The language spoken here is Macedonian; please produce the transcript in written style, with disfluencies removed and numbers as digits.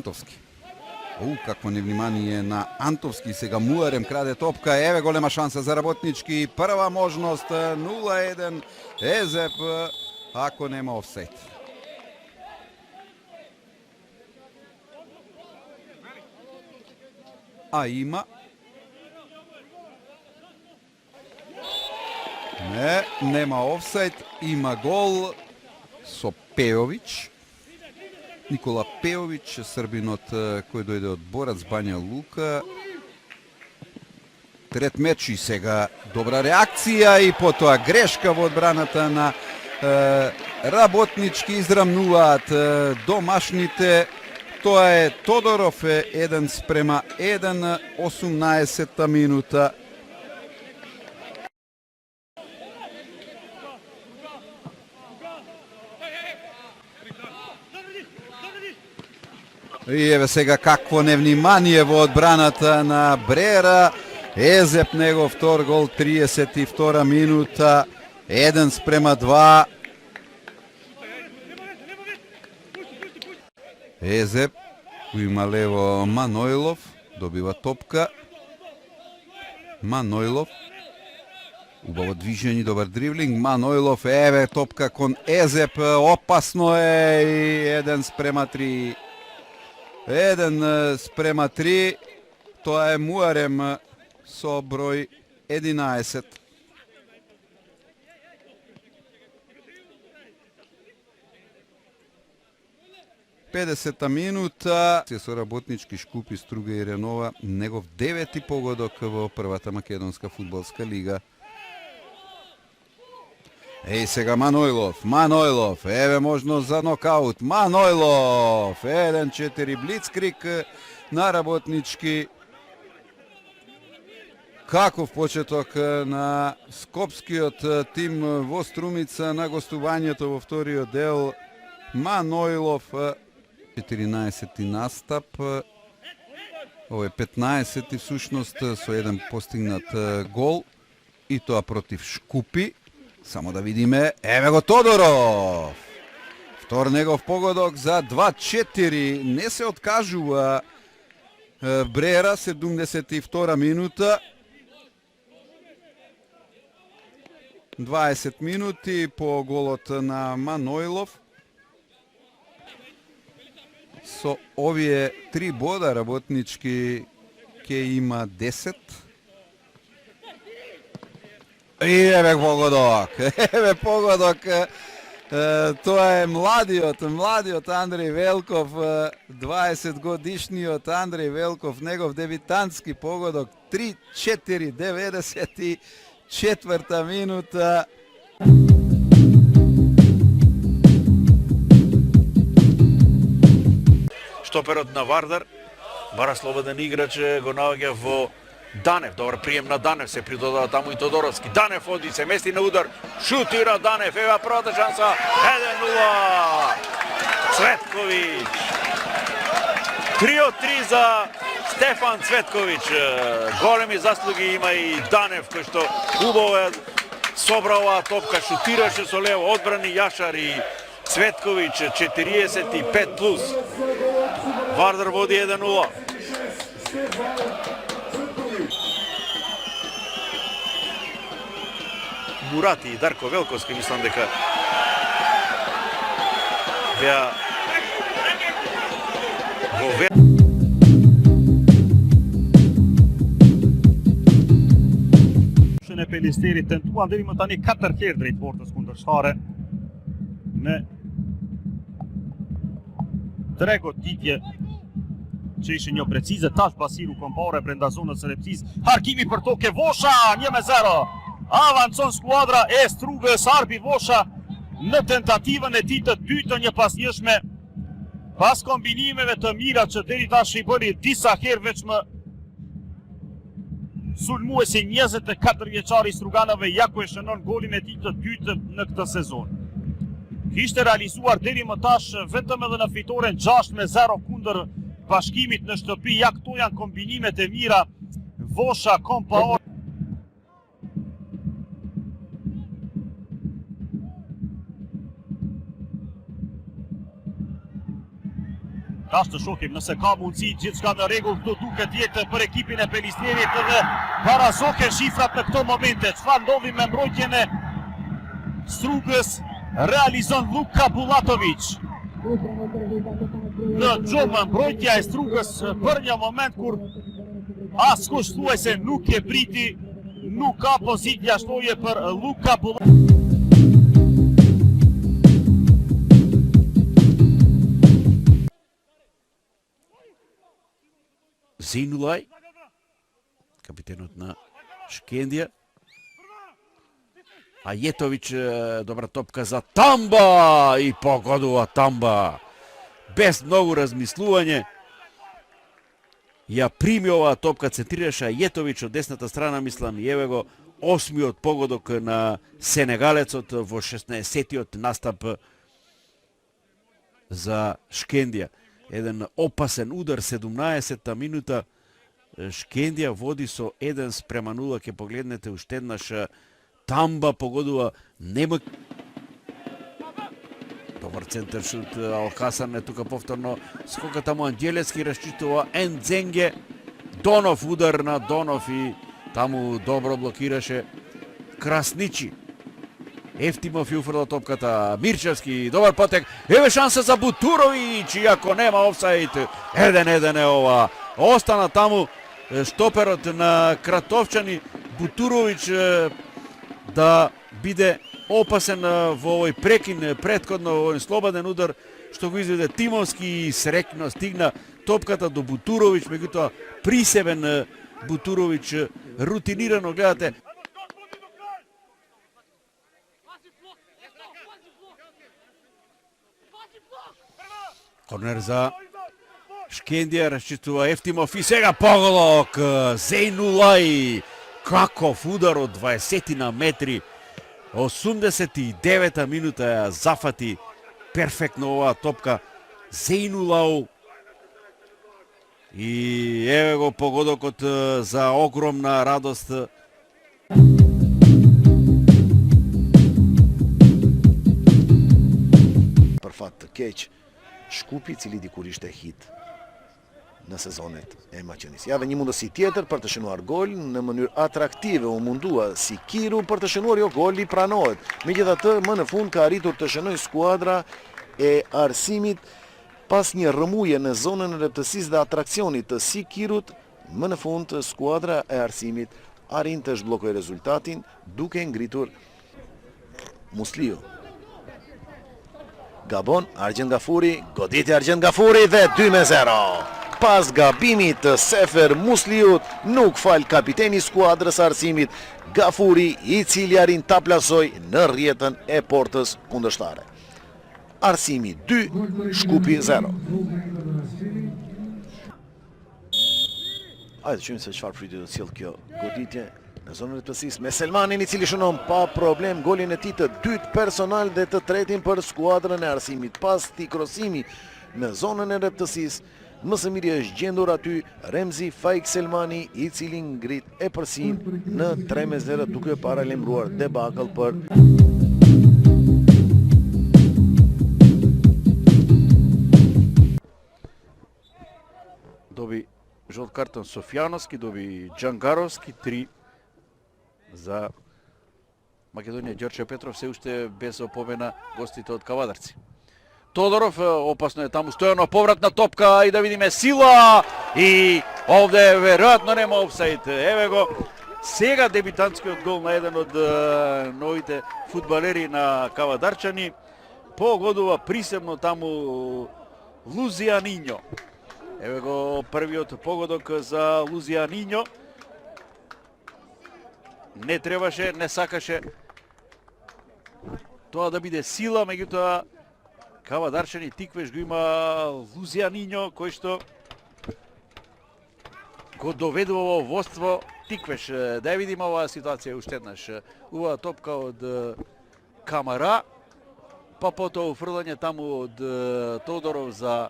Антовски. Какво невнимание на Антовски, сега Муарем краде топка, еве голема шанса за Работнички, прва можност 0-1 Езеп, ако нема офсайд. А има. Не, нема офсайд, има гол со Пејович. Никола Пејович, србинот кој дојде од Борац Бања Лука. Трет меч и сега добра реакција и потоа грешка во одбраната на Работнички, израмнуваат домашните. Тоа е Тодоров, 1:1, 18-та минута. И еве сега какво невнимание во одбраната на Брера. Езеп негов втор гол, 32 минута, 1:2. Езеп го има лево Манойлов, добива топка. Манойлов, убаво движење, добар дривлинг. Манойлов, еве топка кон Езеп, опасно е и 1:3. 1:3, тоа е Муарем со број 11. Педесета минута, со Работнички, Шкупи, Струга и Ренова, негов 9-ти погодок во првата македонска фудбалска лига. Еј сега Манойлов, еве можност за нокаут, Манойлов, 1:4 блицкрик на Работнички. Каков почеток на скопскиот тим во Струмица на гостувањето во вториот дел. Манойлов, 14-ти настап, ово е 15-ти всушност, со еден постигнат гол, и тоа против Шкупи. Само да видиме, еве го Тодоров! Втор негов погодок за 2:4, не се откажува Брера, 72 минута. 20 минути по голот на Манойлов. Со овие 3 бода Работнички ќе има 10. И еве погодок, тоа е младиот Андреј Велков, 20 годишниот Андреј Велков, негов дебитантски погодок, 3:4, 94-та минута. Шtoперот на Вардар бара слободен играч, го наоѓа во Данев. Добар прием на Данев, се придодава таму и Тодоровски. Данев оди, се мести на удар, шутира Данев, ева првата шанса, 1:0. Цветковиќ. 3:3 за Стефан Цветковиќ. Големи заслуги има и Данев, кој што убаво собра оваа топка, шутираше со лево, одбрани Јашар и Цветковиќ, 45+. Вардар води 1:0. Мурати и Дарко Велковски, мислам дека беа во e Pelisterit tentuan deri më tani 4 herë drejt portës kundërshare me 3 goditje që ishin jo precize. Tash Basiru kompare brenda zonës së Repsis. Harkimi për tokë Vosha, 1-0. Avancon skuadra e Strugës, Arbi Vosha në tentativën e tij të dytë një pasnjëshme, pas kombinimeve të mira që deri tash i bëri disa herë veç më sulmuesi 24 vjeçari Struganëve Jako e shënon golin e tij të dytë në këtë sezon. Kishte realizuar deri më tash vetëm edhe në fitoren 6-0 kundër Bashkimit në shtëpi. Ja këto janë kombinimet e mira. Vosha, Kompaor. Tash të shohim nëse ka mundësi gjithçka në rregull, këtu duket jetë për ekipin e Pelistierit dhe parazoken shifrat në këto momente. Çfarë ndodhi me mbrojtjen e Strugës? Realizon Luka Bulatović. Në gjumë mbrojtja e Strugës për një moment kur askush thuajse nuk e priti, nuk ka pozitë jashtëje për Luka Bulatović. Зейнулај, капитенот на Шкендија. Ајетовиќ, добра топка за Тамба и погодува Тамба. Без многу размислување ја прими оваа топка, центрираше Ајетовиќ од десната страна, мислам, и еве го осмиот погодок на сенегалецот во 16-тиот настап за Шкендија. Еден опасен удар, 17-та минута. Шкендија води со 1-0, ќе погледнете уште еднаш. Тамба погодува, нема... Добар центар шут, Алхасан е тука повторно. Скоката му Анđелевски расчитува Ендзенге. Донов, удар на Донов и таму добро блокираше Красничи. Ефтимов ја уфрла топката, Мирчевски, добар потек, еве шанса за Бутуровиќ, иако нема офсайд, 1-1 е ова. Остана таму шстоперот на Кратовчани, Бутуровиќ да биде опасен во овој прекин претходно, во овој слободен удар, што го изведе Тимовски, среќно стигна топката до Бутуровиќ, меѓутоа присебен Бутуровиќ, рутинирано гледате. Корнер за Шкендија, расчитува Ефтимов и сега поголок, Зейнулај, каков удар од 20 на метри, 89-та минута ја зафати перфектно оваа топка Зейнулај и еве го погодокот за огромна радост. Perfat keq, Shkupi, cili dikur ishte hit në sezonet e Maqenisë. Jave një mundësi tjetër për të shënuar gol në mënyrë atraktive, u mundua Sikiru për të shënuar, jo, goli pranohet. Megjithatë, më në fund ka arritur të shënojë skuadra e Arsimit pas një rrëmuje në zonën e rreptësisë dhe atraksionit të Sikirut. Më në fund skuadra e Arsimit arrin të zhbllokojë rezultatin duke ngritur Musliu. Gabon, Argjend Gafuri, goditi Argjend Gafuri dhe 2-0. Pas gabimit të Sefer Musliut, nuk fal kapiteni skuadrës Arsimit, Gafuri, i cili arrin ta plasoj në rrjetën e portës kundërshtare. Arsimi 2, Shkupi 0. Hajde qymë se çfarë pritje do të sjellë kjo goditje në zonën e rreptësisë me Selmanin, i cili shënon pa problem golin e tij të dytë personal dhe të tretin për skuadrën e Arsimit. Pas këtij krosimi në zonën e rreptësisë, më së miri është gjendur aty Remzi Faik Selmani, i cili ngrit e përsin në 3-0 duke paralajmëruar debakëll për Доби жолт картон Софјановски, доби Джангаровски, 3 за Македонија. Ѓорче Петров се уште без опомена гостите од Кавадарци. Тодоров, опасно е таму, Стојанов, повратна топка и да видиме сила и овде веројатно нема офсайд. Еве го сега дебитантскиот гол на еден од новите фудбалери на Кавадарчани. Погодува присебно таму Лузијаниньо. Еве го првиот погодок за Лузијаниньо. Не требаше, не сакаше тоа да биде сила, меѓутоа Кавадарчани тиквеш го има Лузијаниньо, кој што го доведува во водство тиквеш. Да ја видиме оваа ситуација уште еднаш. Уваа топка од Камара, па потоа уфрлање таму од Тодоров за